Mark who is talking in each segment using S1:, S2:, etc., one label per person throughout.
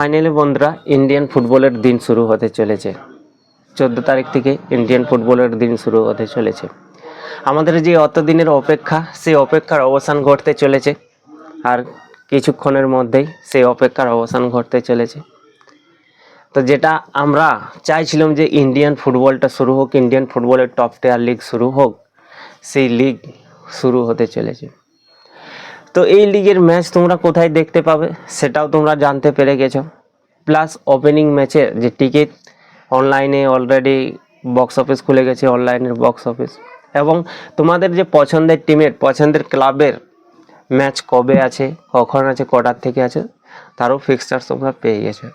S1: Finally বন্ধুরা Indian ফুটবলের দিন শুরু হতে চলেছে। 14 তারিখ থেকে ইন্ডিয়ান ফুটবলের দিন শুরু হতে চলেছে। আমাদের যে অতদিনের অপেক্ষা, সেই অপেক্ষার অবসান ঘটতে চলেছে। আর কিছুক্ষণের মধ্যেই সেই অপেক্ষার অবসান ঘটতে চলেছে। তো যেটা আমরা চাইছিলাম যে ইন্ডিয়ান ফুটবলটা শুরু হোক, ইন্ডিয়ান ফুটবলের টপ টিয়ার লিগ শুরু হোক, সেই লিগ শুরু হতে চলেছে। তো এই লিগের ম্যাচ তোমরা কোথায় দেখতে পাবে সেটাও তোমরা জানতে পেরে গেছো। প্লাস ওপেনিং ম্যাচের যে টিকিট অনলাইনে অলরেডি বক্স অফিস খুলে গেছে, অনলাইনের বক্স অফিস, এবং তোমাদের যে পছন্দের টিমের, পছন্দের ক্লাবের ম্যাচ কবে আছে, কখন আছে, কটার থেকে আছে, তারও ফিক্সচার তোমরা পেয়ে গেছো।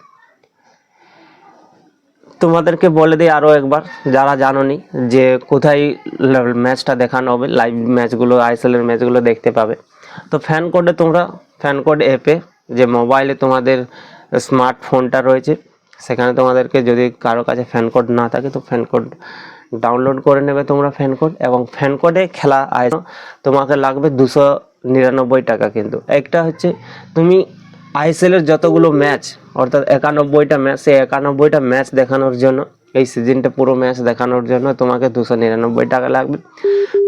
S1: তোমাদেরকে বলে দিই আরও একবার, যারা জানোনি, যে কোথায় ম্যাচটা দেখানো হবে। লাইভ ম্যাচগুলো, আইএসএলের ম্যাচগুলো দেখতে পাবে। তো ফ্যান কোডে তোমরা, ফ্যান কোড অ্যাপে, যে মোবাইলে তোমাদের স্মার্টফোনটা রয়েছে, সেখানে তোমাদেরকে, যদি কারো কাছে ফ্যান কোড না থাকে তো ফ্যান কোড ডাউনলোড করে নেবে তোমরা ফ্যান কোড, এবং ফ্যান কোডে খেলা তোমাকে লাগবে 299 টাকা। কিন্তু একটা হচ্ছে, তুমি আইএসএলের যতগুলো ম্যাচ, অর্থাৎ 91টা ম্যাচ, সেই 91টা ম্যাচ দেখানোর জন্য, এই সিজনটা পুরো ম্যাচ দেখানোর জন্য তোমাকে 299 টাকা লাগবে।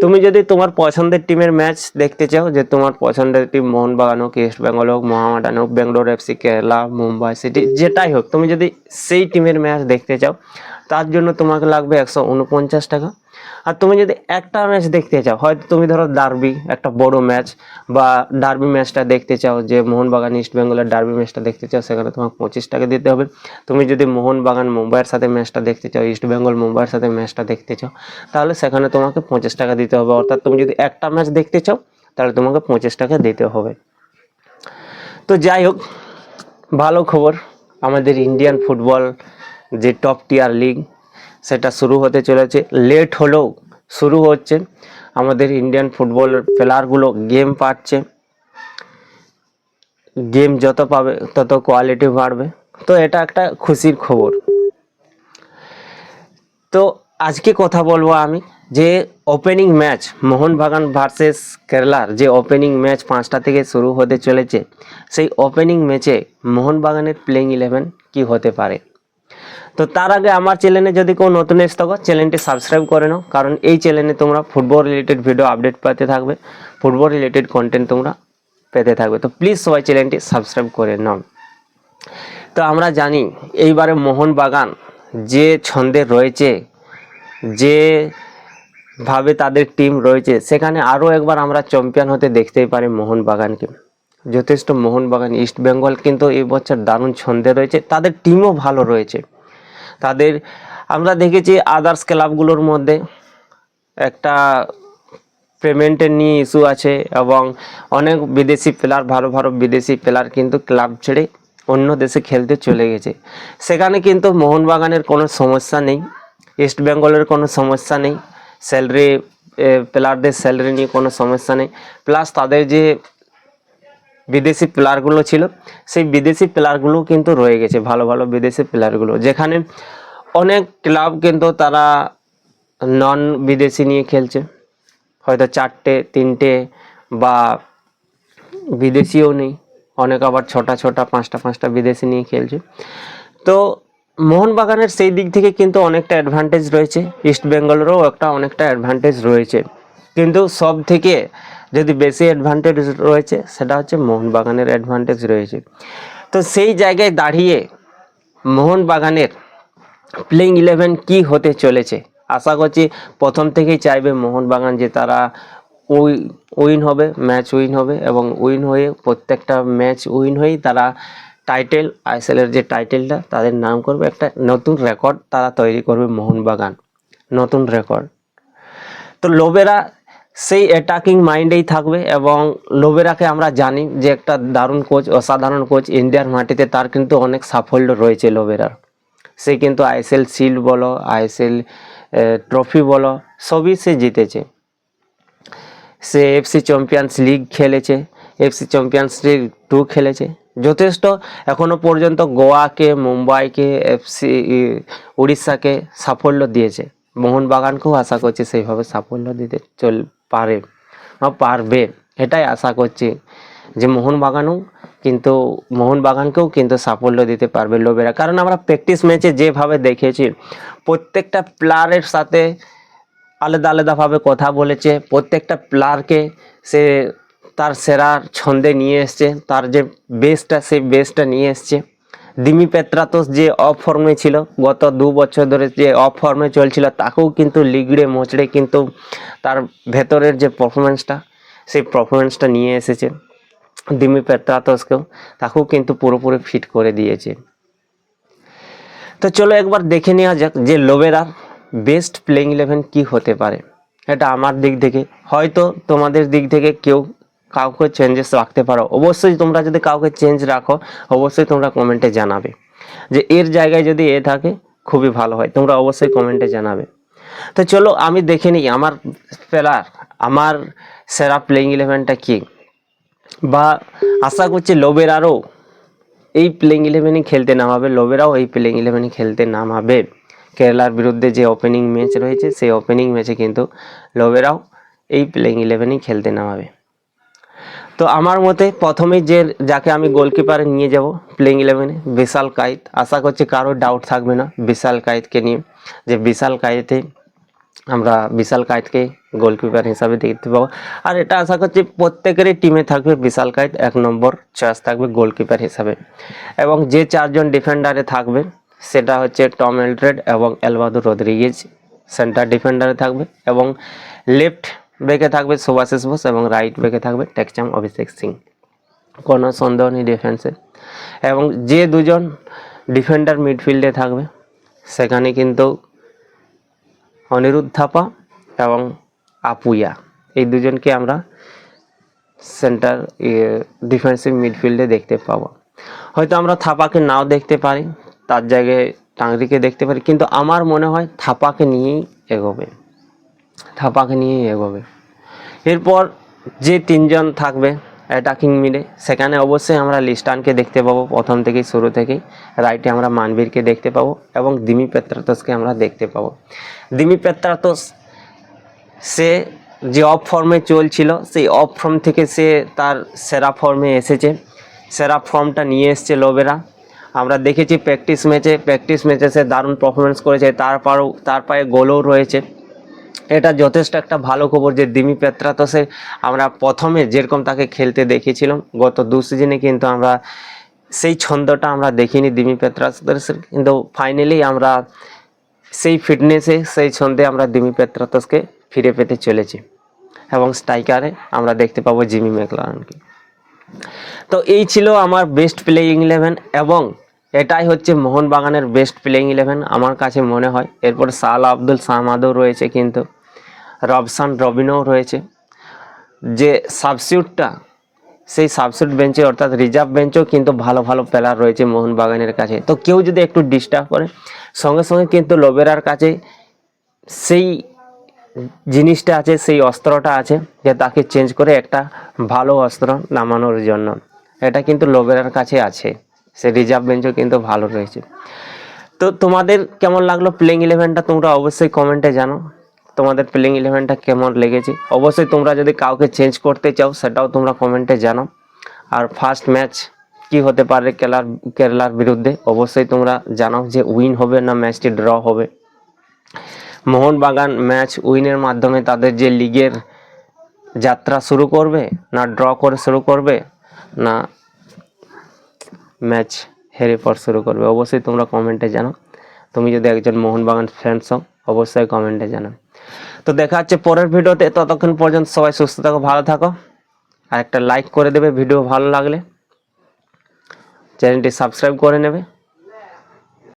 S1: তুমি যদি তোমার পছন্দের টিমের ম্যাচ দেখতে চাও, যে তোমার পছন্দের টিম মোহনবাগান হোক, ইস্ট বেঙ্গল হোক, মোহামেডান হোক, বেঙ্গালোর এফসি, কেরালা, মুম্বাই সিটি, যেটাই হোক, তুমি যদি সেই টিমের ম্যাচ দেখতে চাও, তার জন্য তোমাকে লাগবে 149 টাকা। আর তুমি যদি একটা ম্যাচ দেখতে চাও, হয়তো তুমি ধরো ডার্বি, একটা বড় ম্যাচ, বা ডার্বি ম্যাচটা দেখতে চাও, যে মোহনবাগান ইস্ট বেঙ্গলের ডার্বি ম্যাচটা দেখতে চাও, সেখানে তোমাকে 25 টাকা দিতে হবে। তুমি যদি মোহনবাগান মুম্বাইয়ের সাথে ম্যাচটা দেখতে চাও, ইস্ট বেঙ্গল মুম্বাইয়ের সাথে ম্যাচটা দেখতে চাও, তাহলে সেখানে তোমাকে 25 টাকা দিতে হবে। অর্থাৎ তুমি যদি একটা ম্যাচ দেখতে চাও, তাহলে তোমাকে 25 টাকা দিতে হবে। তো যাই হোক, ভালো খবর, আমাদের ইন্ডিয়ান ফুটবল যে টপ টিয়ার লিগ, সেটা শুরু হতে চলেছে। লেট হলেও শুরু হচ্ছে। আমাদের ইন্ডিয়ান ফুটবল প্লেয়ারগুলো গেম পাচ্ছে, গেম যত পাবে তত কোয়ালিটি বাড়বে। তো এটা একটা খুশির খবর। তো আজকে কথা বলবো আমি, যে ওপেনিং ম্যাচ মোহনবাগান ভার্সেস কেরালার যে ওপেনিং ম্যাচ 5টা থেকে শুরু হতে চলেছে, সেই ওপেনিং ম্যাচে মোহনবাগানের প্লেইং 11 কি হতে পারে। তো তার আগে আমার চ্যানেলে যদি কেউ নতুন এসে থাকো, চ্যানেলটি সাবস্ক্রাইব করে নাও, কারণ এই চ্যানেলে তোমরা ফুটবল রিলেটেড ভিডিও আপডেট পেতে থাকবে, ফুটবল রিলেটেড কন্টেন্ট তোমরা পেতে থাকবে। তো প্লিজ সবাই চ্যানেলটি সাবস্ক্রাইব করে নাও। তো আমরা জানি এইবারে মোহনবাগান যে ছন্দে রয়েছে, যে ভাবে তাদের টিম রয়েছে, সেখানে আরও একবার আমরা চ্যাম্পিয়ন হতে দেখতেই পারি মোহনবাগানকে। যথেষ্ট মোহনবাগান, ইস্ট বেঙ্গল কিন্তু এই বছর দারুণ ছন্দে রয়েছে, তাদের টিমও ভালো রয়েছে। তাদের আমরা দেখেছি আদার্স ক্লাবগুলোর মধ্যে একটা পেমেন্টের নিয়ে ইস্যু আছে, এবং অনেক বিদেশি প্লেয়ার, ভালো ভালো বিদেশি প্লেয়ার কিন্তু ক্লাব ছেড়ে অন্য দেশে খেলতে চলে গেছে। সেখানে কিন্তু মোহনবাগানের কোনো সমস্যা নেই, ইস্ট বেঙ্গলের কোনো সমস্যা নেই, স্যালারি, প্লেয়ারদের স্যালারি নিয়ে কোনো সমস্যা নেই। প্লাস তাদের যে বিদেশি প্লেয়ারগুলো ছিল, সেই বিদেশি প্লেয়ারগুলো কিন্তু রয়ে গেছে, ভালো ভালো বিদেশি প্লেয়ারগুলো, যেখানে অনেক ক্লাব কিন্তু তারা নন বিদেশি নিয়ে খেলছে, হয়তো 4টে 3টে, বা বিদেশিও নেই, অনেক আবার 6টা 6টা 5টা 5টা বিদেশি নিয়ে খেলছে। তো মোহনবাগানের সেই দিক থেকে কিন্তু অনেকটা অ্যাডভান্টেজ রয়েছে, ইস্ট বেঙ্গলেরও অনেকটা অ্যাডভান্টেজ রয়েছে, কিন্তু সব থেকে যদি বেশি অ্যাডভান্টেজ রয়েছে, সেটা হচ্ছে মোহনবাগানের অ্যাডভান্টেজ রয়েছে। তো সেই জায়গায় দাঁড়িয়ে মোহনবাগানের প্লেইং 11 কি হতে চলেছে, আশা করছি প্রথম থেকেই চাইবে মোহনবাগান যে তারা উইন হবে, ম্যাচ উইন হবে, এবং উইন হয়ে প্রত্যেকটা ম্যাচ উইন হয়েই তারা টাইটেল, আইএসএলের যে টাইটেলটা তাদের নাম করবে, একটা নতুন রেকর্ড তারা তৈরি করবে মোহনবাগান, নতুন রেকর্ড। তো লোবেরা সেই অ্যাটাকিং মাইন্ডেই থাকবে, এবং লোবেরাকে আমরা জানি যে একটা দারুণ কোচ, অসাধারণ কোচ, ইন্ডিয়ার মাটিতে তার কিন্তু অনেক সাফল্য রয়েছে লোবেরার। সে কিন্তু আইএসএল শিল্ড বলো, আইএসএল ট্রফি বলো, সবই সে জিতেছে। সে এফসি চ্যাম্পিয়ন্স লিগ খেলেছে, এফসি চ্যাম্পিয়ন্স লিগ 2 খেলেছে। যথেষ্ট এখনো পর্যন্ত গোয়াকে, মুম্বাইকে, এফসি উড়িষ্যাকে সাফল্য দিয়েছে। মোহনবাগানকেও আশা করছি সেইভাবে সাফল্য দিতে পারে বা পারবে, এটাই আশা করছি। যে মোহনবাগানকেও কিন্তু সাফল্য দিতে পারবে লোবেরা। কারণ আমরা প্র্যাকটিস ম্যাচে যেভাবে দেখেছি প্রত্যেকটা প্লেয়ারের সাথে আলাদা আলাদাভাবে কথা বলেছে, প্রত্যেকটা প্লেয়ারকে সে তার সেরার ছন্দে নিয়ে এসছে, তার যে বেস্টটা সেই বেস্টটা নিয়ে এসছে। দিমি পেত্রাতোস যে অফ ফর্মে ছিল, গত 2 বছর ধরে যে অফ ফর্মে চলছিল, তাকেও কিন্তু লিগড়ে মোচড়ে কিন্তু তার ভেতরের যে পারফরমেন্সটা সেই পারফরমেন্সটা নিয়ে এসেছে। দিমি পেত্রাতোসকেও তাকেও কিন্তু পুরোপুরি ফিট করে দিয়েছে। তো চলো একবার দেখে নেওয়া যাক যে লোবেরার বেস্ট প্লেইং 11 কি হতে পারে। এটা আমার দিক থেকে, হয়তো তোমাদের দিক থেকে কেউ কাউকে চেঞ্জেস রাখতে পারো। অবশ্যই তোমরা যদি কাউকে চেঞ্জ রাখো অবশ্যই তোমরা কমেন্টে জানাবে যে এর জায়গায় যদি এ থাকে খুবই ভালো হয়, তোমরা অবশ্যই কমেন্টে জানাবে। তো চলো আমি দেখে নিই আমার প্লেয়ার, আমার সেরা প্লেইং 11টা কি, বা আশা করছি লোবেরারও এই প্লেইং 11ই খেলতে নামাবে, লোবেরাও এই প্লেইং 11ই খেলতে নামাবে। কেরালার বিরুদ্ধে যে ওপেনিং ম্যাচ রয়েছে সেই ওপেনিং ম্যাচে কিন্তু লোবেরাও এই প্লেইং 11ই খেলতে নামাবে। তো আমার মতে প্রথমেই যাকে আমি গোলকিপারে নিয়ে যাব প্লেইং 11-এ, বিশাল কায়েত। আশা করছি কারো ডাউট থাকবে না বিশাল কায়েতকে নিয়ে, যে বিশাল কায়েতকে গোলকিপার হিসাবে দেখতে পাবো। আর এটা আশা করছি প্রত্যেকেরই টিমে থাকবে বিশাল কায়েত, 1 নম্বর চয়েস থাকবে গোলকিপার হিসাবে। এবং যে 4 জন ডিফেন্ডারে থাকবে সেটা হচ্ছে টম এলড্রেড এবং এলবাদো রদ্রিগেজ সেন্টার ডিফেন্ডারে থাকবে, এবং লেফট ব্যাকে থাকবে সুভাশিস বোস, এবং রাইট ব্যাকে থাকবে টেকচাম অভিষেক সিং। কোনো সন্দেহ নেই ডিফেন্সে। এবং যে 2 জন ডিফেন্ডার মিডফিল্ডে থাকবে সেখানে কিন্তু অনিরুদ্ধ থাপা এবং আপুয়া, এই 2 জনকে আমরা সেন্টার ডিফেন্সিভ মিডফিল্ডে দেখতে পাবো। হয়তো আমরা থাপাকে নাও দেখতে পারি, তার জায়গায় টাংরিকে দেখতে পারি, কিন্তু আমার মনে হয় থাপাকে নিয়েই এগোবে। এরপর যে 3 জন থাকবে অ্যাটাকিং মিডে, সেখানে অবশ্যই আমরা লিস্টানকে দেখতে পাবো প্রথম থেকেই, শুরু থেকেই। রাইটে আমরা মানবীরকে দেখতে পাবো এবং দিমি পেত্রাতোসকে আমরা দেখতে পাবো। দিমি পেত্রাতোস সে যে অফ ফর্মে চলছিল সেই অফ ফর্ম থেকে সে তার সেরা ফর্মে এসেছে, সেরা ফর্মটা নিয়ে এসছে লোবেরা। আমরা দেখেছি প্র্যাকটিস ম্যাচে সে দারুণ পারফরমেন্স করেছে, তার পায়ে গোলও রয়েছে। এটা যথেষ্ট একটা ভালো খবর যে দিমি পেত্রাতোসে আমরা প্রথমে যেরকম তাকে খেলতে দেখেছিলাম গত 2 সিজনে, কিন্তু আমরা সেই ছন্দটা আমরা দেখিনি দিমি পেত্রাতোসের, কিন্তু ফাইনালি আমরা সেই ফিটনেসে সেই ছন্দে আমরা দিমি পেত্রাতোসকে ফিরে পেতে চলেছি। এবং স্ট্রাইকারে আমরা দেখতে পাবো জিমি ম্যাকলারেনকে। তো এই ছিল আমার বেস্ট প্লেইং 11, এবং এটাই হচ্ছে মোহনবাগানের বেস্ট প্লেইং 11 আমার কাছে মনে হয়। এরপর সাল আব্দুল সামাদও রয়েছে, কিন্তু রবিনও রয়েছে। যে সাবস্টিটিউটটা সেই সাবস্টিটিউট বেঞ্চে অর্থাৎ রিজার্ভ বেঞ্চেও কিন্তু ভালো ভালো প্লেয়ার রয়েছে মোহনবাগানের কাছে। তো কেউ যদি একটু ডিস্টার্ব করে সঙ্গে সঙ্গে কিন্তু লোবেরার কাছে সেই জিনিসটা আছে, সেই অস্ত্রটা আছে যে তাকে চেঞ্জ করে একটা ভালো অস্ত্র নামানোর জন্য। এটা কিন্তু লোবেরার কাছে আছে, সে রিজার্ভ বেঞ্চও কিন্তু ভালো রয়েছে। তো তোমাদের কেমন লাগলো প্লেইং 11টা তোমরা অবশ্যই কমেন্টে জানো, তোমাদের প্লেইং 11টা কেমন লেগেছে। অবশ্যই তোমরা যদি কাউকে চেঞ্জ করতে চাও সেটাও তোমরা কমেন্টে জানো। আর ফার্স্ট ম্যাচ কি হতে পারে কেরালার বিরুদ্ধে অবশ্যই তোমরা জানাও, যে উইন হবে না ম্যাচটি ড্র হবে। মোহনবাগান ম্যাচ উইনের মাধ্যমে তাদের যে লিগের যাত্রা শুরু করবে, না ড্র করে শুরু করবে, না ম্যাচ হেরে পর শুরু করবে, অবশ্যই তোমরা কমেন্টে জানাও। তুমি যদি একজন মোহনবাগান ফ্যান্স হও অবশ্যই কমেন্টে জানাও। তো দেখা হচ্ছে পরের ভিডিওতে, ততক্ষণ পর্যন্ত সবাই সুস্থ থাকো, ভালো থাকো। আর একটা লাইক করে দেবে ভিডিও ভালো লাগলে, চ্যানেলটি সাবস্ক্রাইব করে নেবে।